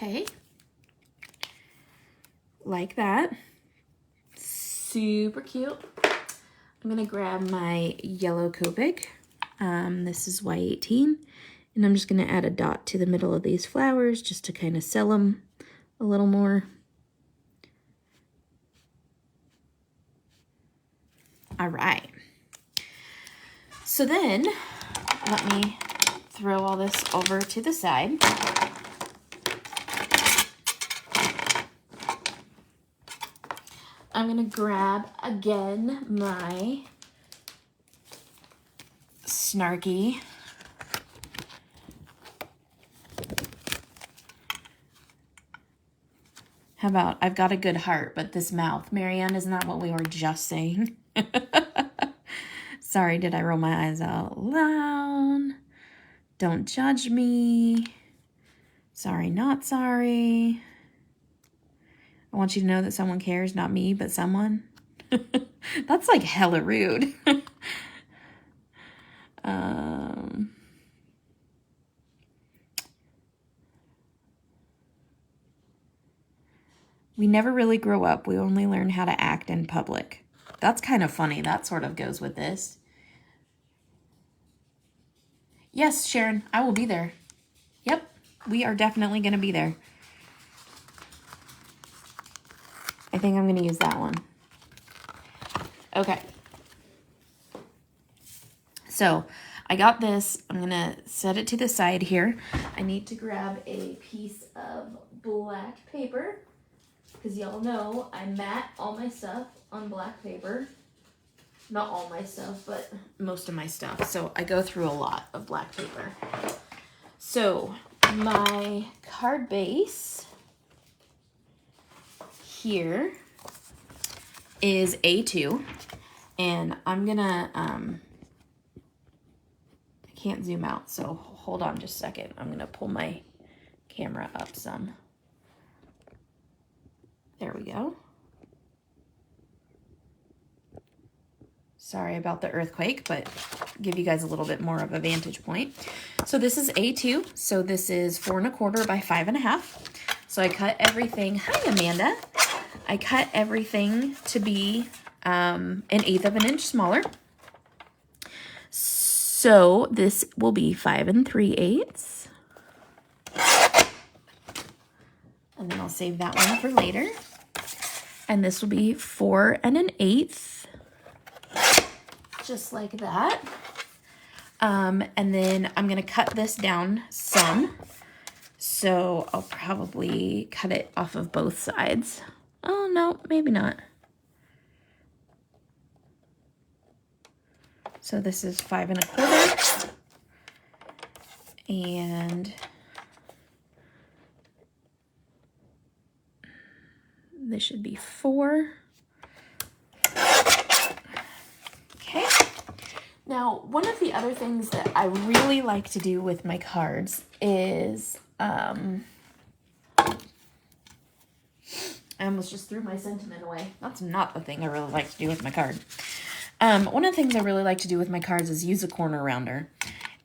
Okay, like that. Super cute. I'm gonna grab my yellow Copic. This is Y18, and I'm just gonna add a dot to the middle of these flowers just to kind of sell them a little more. All right. So then, let me throw all this over to the side. I'm gonna grab, again, my snarky how about, I've got a good heart, but this mouth. Marianne, isn't that what we were just saying? Sorry, did I roll my eyes out loud? Don't judge me. Sorry, not sorry. I want you to know that someone cares, not me, but someone. That's like hella rude. We never really grow up. We only learn how to act in public. That's kind of funny. That sort of goes with this. Yes, Sharon, I will be there. Yep, we are definitely going to be there. I think I'm going to use that one. Okay. So I got this. I'm going to set it to the side here. I need to grab a piece of black paper because y'all know I mat all my stuff on black paper. Not all my stuff, but most of my stuff. So I go through a lot of black paper. So my card base here is A2, and I'm gonna, I can't zoom out, so hold on just a second. I'm gonna pull my camera up some. There we go. Sorry about the earthquake, but give you guys a little bit more of a vantage point. So this is A2, so this is 4 1/4 by 5 1/2. So I cut everything, hi Amanda. I cut everything to be 1/8 of an inch smaller. So this will be 5 3/8. And then I'll save that one for later. And this will be 4 1/8. Just like that. And then I'm going to cut this down some. So I'll probably cut it off of both sides. Oh, no, maybe not. So this is 5 1/4. And this should be 4. Okay. Now, one of the other things that I really like to do with my cards is, I almost just threw my sentiment away. That's not the thing I really like to do with my card. One of the things I really like to do with my cards is use a corner rounder.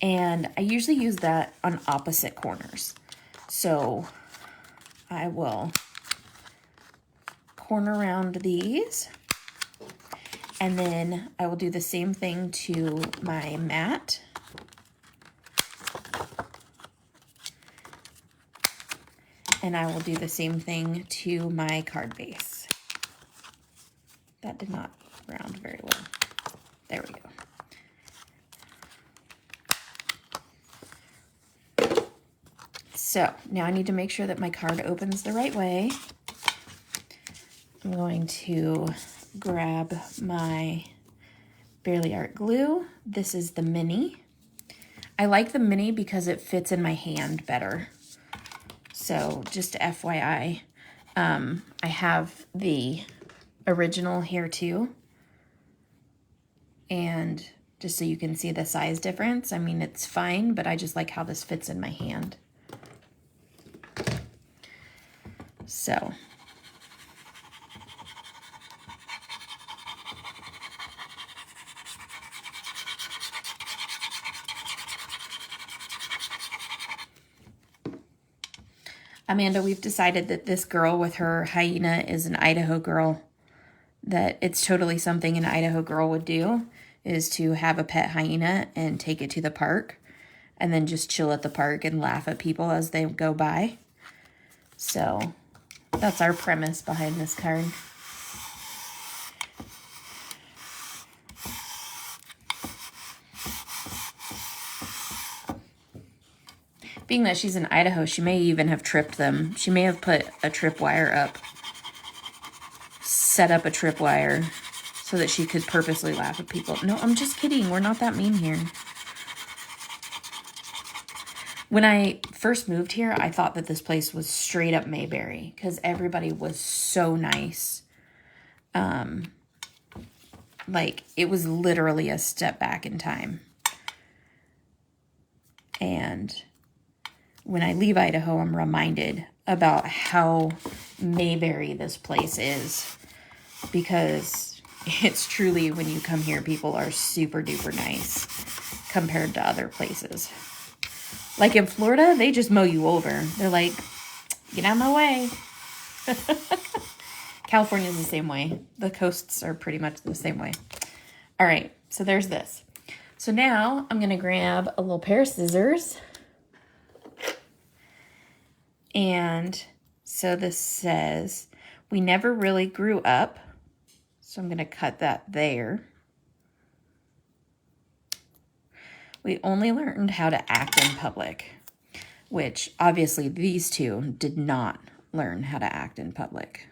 And I usually use that on opposite corners. So I will corner around these, and then I will do the same thing to my mat. And I will do the same thing to my card base. That did not round very well. There we go. So now I need to make sure that my card opens the right way. I'm going to grab my Barely Art glue. This is the mini. I like the mini because it fits in my hand better. So just FYI, I have the original here too. And just so you can see the size difference, I mean, it's fine, but I just like how this fits in my hand. So. Amanda, we've decided that this girl with her hyena is an Idaho girl. That it's totally something an Idaho girl would do, is to have a pet hyena and take it to the park and then just chill at the park and laugh at people as they go by. So that's our premise behind this card. Being that she's in Idaho, she may even have tripped them. She may have put a tripwire up, set up a tripwire so that she could purposely laugh at people. No, I'm just kidding. We're not that mean here. When I first moved here, I thought that this place was straight up Mayberry because everybody was so nice. Like, it was literally a step back in time. And when I leave Idaho, I'm reminded about how Mayberry this place is, because it's truly, when you come here, people are super duper nice compared to other places. Like in Florida, they just mow you over. They're like, get out of my way. California's the same way. The coasts are pretty much the same way. All right, so there's this. So now I'm gonna grab a little pair of scissors. And so this says, we never really grew up. So I'm gonna cut that there. We only learned how to act in public, which obviously these two did not learn how to act in public.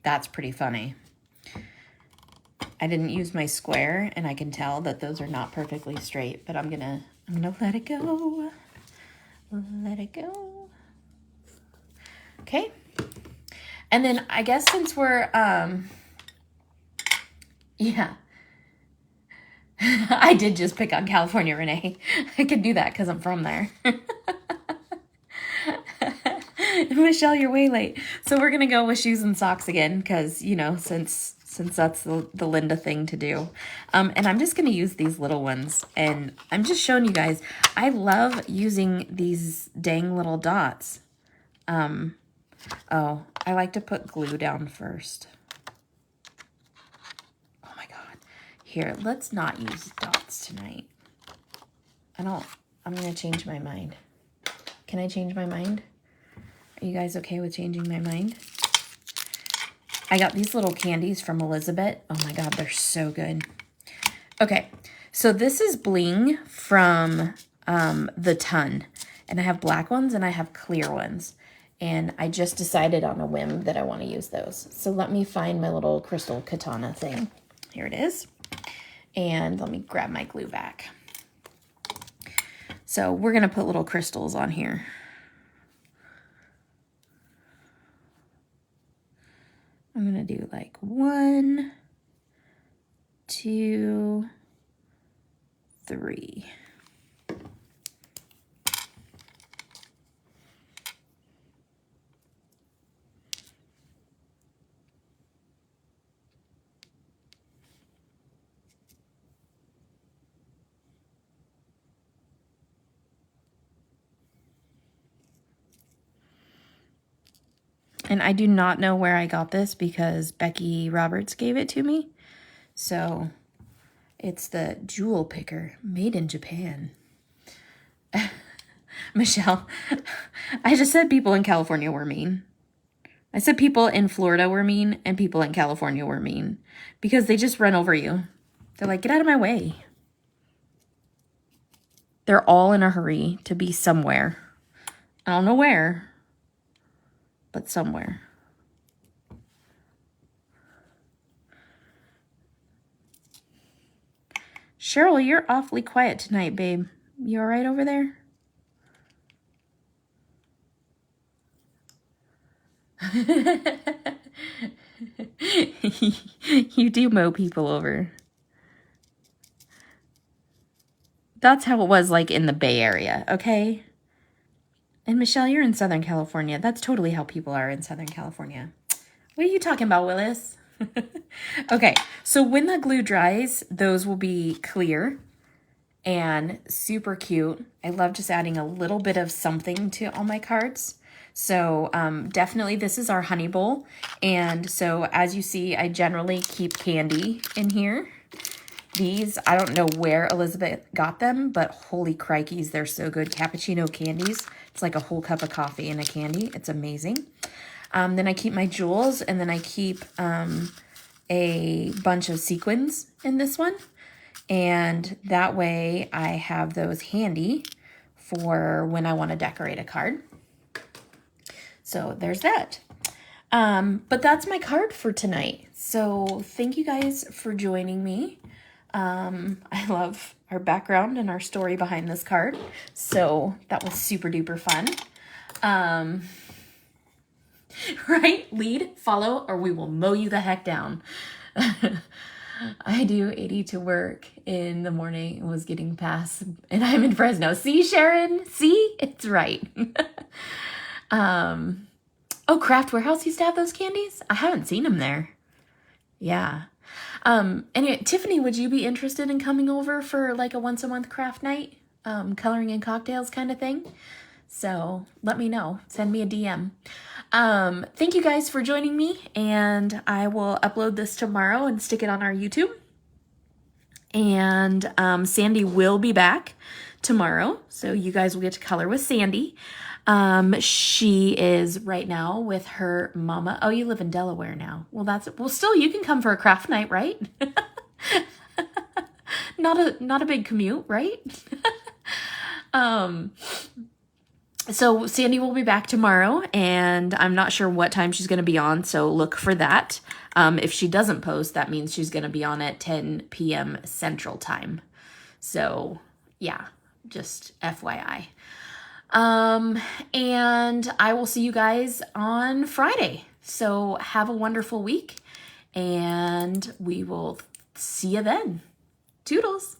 That's pretty funny. I didn't use my square, and I can tell that those are not perfectly straight, but I'm gonna let it go. Let it go. Okay. And then I guess since we're, yeah. I did just pick on California, Renee. I could do that because I'm from there. Michelle, you're way late. So we're going to go with shoes and socks again because, you know, since that's the Linda thing to do. And I'm just going to use these little ones. And I'm just showing you guys, I love using these dang little dots. Oh, I like to put glue down first. Oh my God. Here, let's not use dots tonight. I'm going to change my mind. Can I change my mind? Are you guys okay with changing my mind? I got these little candies from Elizabeth. Oh my God, they're so good. Okay, so this is bling from the Ton. And I have black ones and I have clear ones. And I just decided on a whim that I want to use those. So let me find my little crystal katana thing. Here it is. And let me grab my glue back. So we're going to put little crystals on here. I'm going to do like 1, 2, 3. And I do not know where I got this because Becky Roberts gave it to me. So it's the Jewel Picker, made in Japan. Michelle, I just said people in California were mean. I said people in Florida were mean and people in California were mean because they just run over you. They're like, get out of my way. They're all in a hurry to be somewhere. I don't know where, but somewhere. Cheryl, you're awfully quiet tonight, babe. You all right over there? You do mow people over. That's how it was like in the Bay Area, okay? And Michelle, you're in Southern California. That's totally how people are in Southern California. What are you talking about, Willis? Okay, so when the glue dries, those will be clear and super cute. I love just adding a little bit of something to all my cards. So definitely this is our honey bowl. And so as you see, I generally keep candy in here. These, I don't know where Elizabeth got them, but holy crikeys, they're so good. Cappuccino candies. It's like a whole cup of coffee and a candy. It's amazing. Then I keep my jewels, and then I keep a bunch of sequins in this one. And that way I have those handy for when I want to decorate a card. So there's that. But that's my card for tonight. So thank you guys for joining me. I love our background and our story behind this card. So that was super duper fun. Right? Lead, follow, or we will mow you the heck down. I do 80 to work in the morning and was getting past, and I'm in Fresno. See, Sharon? See? It's right. Oh, Craft Warehouse used to have those candies? I haven't seen them there. Yeah. Anyway, Tiffany, would you be interested in coming over for like a once a month craft night? Coloring and cocktails kind of thing? So let me know. Send me a DM. Thank you guys for joining me, and I will upload this tomorrow and stick it on our YouTube. And Sandy will be back tomorrow, so you guys will get to color with Sandy. She is right now with her mama. Oh, you live in Delaware now. Well, still you can come for a craft night, right? Not a big commute, right? So Sandy will be back tomorrow, and I'm not sure what time she's going to be on, so look for that. If she doesn't post, that means she's going to be on at 10 p.m. Central Time. So yeah, just FYI. And I will see you guys on Friday. So have a wonderful week, and we will see you then. Toodles.